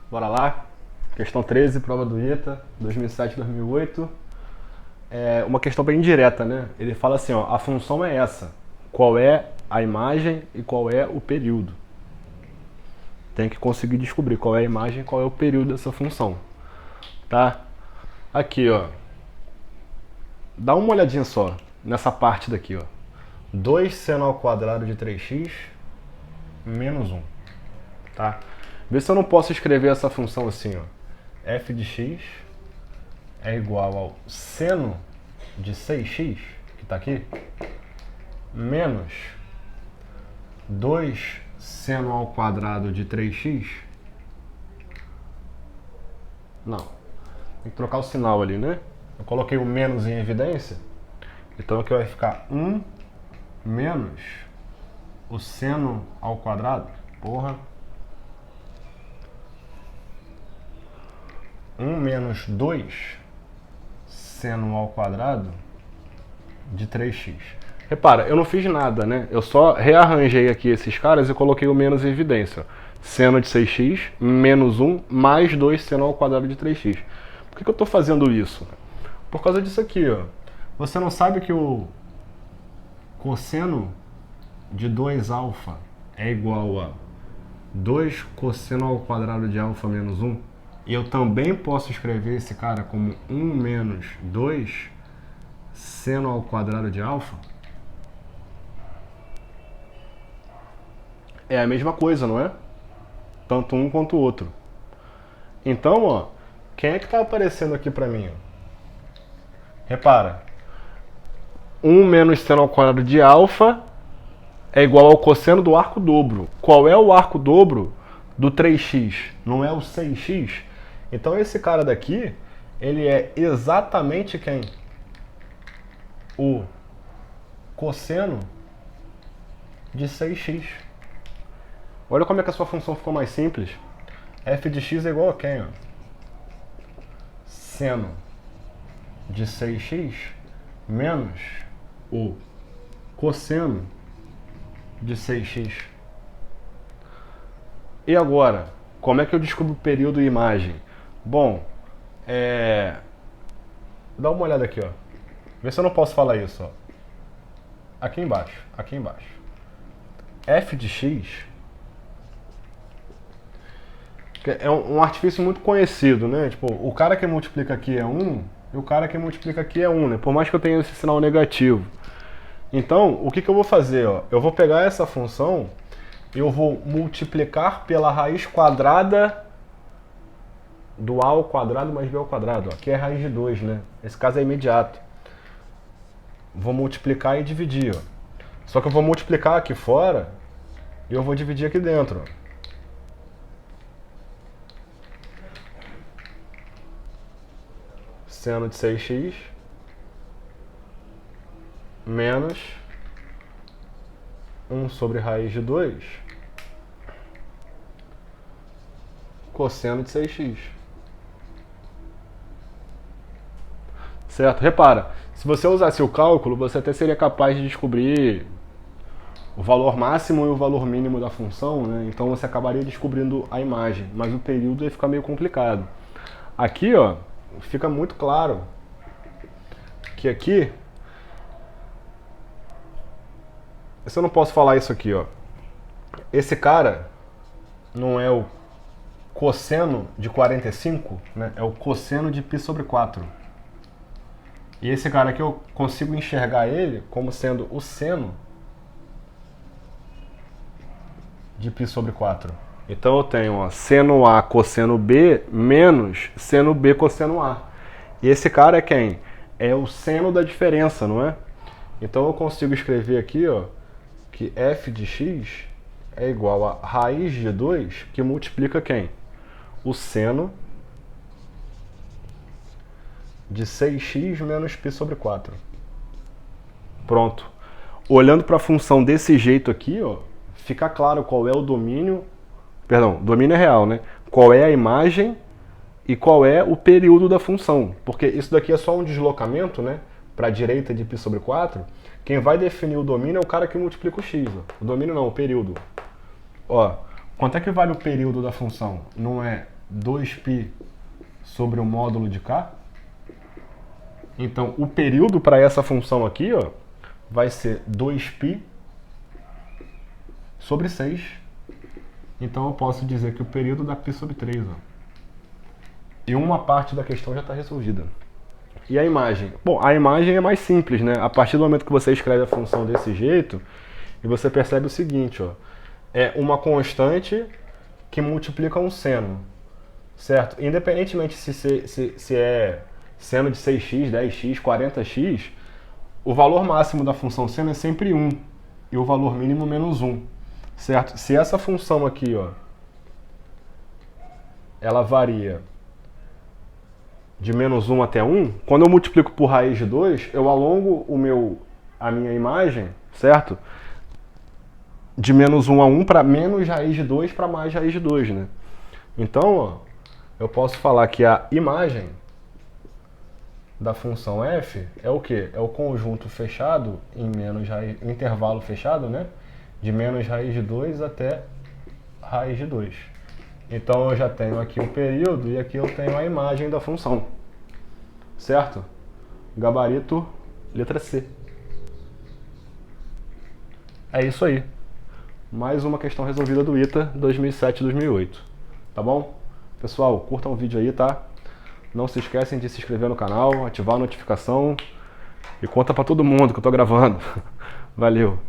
Bora lá. Questão 13, prova do ITA, 2007-2008. É uma questão bem direta, né? Ele fala assim, ó, a função é essa. Qual é a imagem e qual é o período? Tem que conseguir descobrir qual é a imagem e qual é o período dessa função. Tá? Aqui, ó. Dá uma olhadinha só nessa parte daqui, ó. 2 seno ao quadrado de 3x menos 1. Tá? Vê se eu não posso escrever essa função assim, ó. F de x é igual ao seno de 6x, que está aqui, menos 2 seno ao quadrado de 3x. Não, tem que trocar o sinal ali, né? Eu coloquei o menos em evidência, então aqui vai ficar 1 menos o seno ao quadrado. Porra. 1 menos 2 seno ao quadrado de 3x. Repara, eu não fiz nada, né? Eu só rearranjei aqui esses caras e coloquei o menos em evidência. Seno de 6x menos 1 mais 2 seno ao quadrado de 3x. Por que eu estou fazendo isso? Por causa disso aqui, ó. Você não sabe que o cosseno de 2α é igual a 2 cosseno ao quadrado de α menos 1? E eu também posso escrever esse cara como 1 menos 2 seno ao quadrado de α? É a mesma coisa, não é? Tanto um quanto o outro. Então, ó, quem é que está aparecendo aqui para mim? Ó? Repara. 1 menos seno ao quadrado de α é igual ao cosseno do arco dobro. Qual é o arco dobro do 3x? Não é o 6x? Então esse cara daqui, ele é exatamente quem? O cosseno de 6x. Olha como é que a sua função ficou mais simples. F de x é igual a quem? Ó? Seno de 6x menos o cosseno de 6x. E agora, como é que eu descubro período e imagem? Bom, dá uma olhada aqui, ó. Vê se eu não posso falar isso, ó. Aqui embaixo, aqui embaixo. F de x é um artifício muito conhecido, né? Tipo, o cara que multiplica aqui é 1 e o cara que multiplica aqui é 1, né? Por mais que eu tenha esse sinal negativo. Então, o que eu vou fazer? Ó? Eu vou pegar essa função e eu vou multiplicar pela raiz quadrada do a ao quadrado mais b ao quadrado. Ó. Aqui é a raiz de 2, né? Esse caso é imediato. Vou multiplicar e dividir. Ó. Só que eu vou multiplicar aqui fora e eu vou dividir aqui dentro. Ó. Seno de 6x menos 1 sobre raiz de 2 cosseno de 6x. Certo? Repara, se você usasse o cálculo, você até seria capaz de descobrir o valor máximo e o valor mínimo da função, né? Então você acabaria descobrindo a imagem, mas o período ia ficar meio complicado. Aqui, ó, fica muito claro que aqui, se eu não posso falar isso aqui, ó, esse cara não é o cosseno de 45, né? É o cosseno de π sobre 4. E esse cara aqui eu consigo enxergar ele como sendo o seno de π sobre 4. Então eu tenho ó, seno A cosseno B menos seno B cosseno A. E esse cara é quem? É o seno da diferença, não é? Então eu consigo escrever aqui ó, que f de x é igual a raiz de 2 que multiplica quem? O seno de 6x menos π sobre 4. Pronto. Olhando para a função desse jeito aqui, ó, fica claro qual é o domínio, perdão, domínio é real, né? Qual é a imagem e qual é o período da função. Porque isso daqui é só um deslocamento, né? Para a direita de π sobre 4. Quem vai definir o domínio é o cara que multiplica o x. Ó. O domínio não, o período. Ó, quanto é que vale o período da função? Não é 2π sobre o módulo de K. Então, o período para essa função aqui, ó, vai ser 2π sobre 6. Então, eu posso dizer que o período dá π sobre 3. Ó. E uma parte da questão já está resolvida. E a imagem? Bom, a imagem é mais simples, né? A partir do momento que você escreve a função desse jeito, e você percebe o seguinte, ó, é uma constante que multiplica um seno, certo? Independentemente se é seno de 6x, 10x, 40x, o valor máximo da função seno é sempre 1 e o valor mínimo menos 1, certo? Se essa função aqui, ó, ela varia de menos 1 até 1, quando eu multiplico por raiz de 2, eu alongo a minha imagem, certo? De menos 1 a 1 para menos raiz de 2 para mais raiz de 2, né? Então, ó, eu posso falar que a imagem da função f é o quê? É o conjunto fechado em intervalo fechado, né? De menos raiz de 2 até raiz de 2. Então eu já tenho aqui o período e aqui eu tenho a imagem da função. Certo? Gabarito, letra C. É isso aí. Mais uma questão resolvida do ITA 2007-2008. Tá bom? Pessoal, curtam o vídeo aí, tá? Não se esquecem de se inscrever no canal, ativar a notificação e conta pra todo mundo que eu tô gravando. Valeu!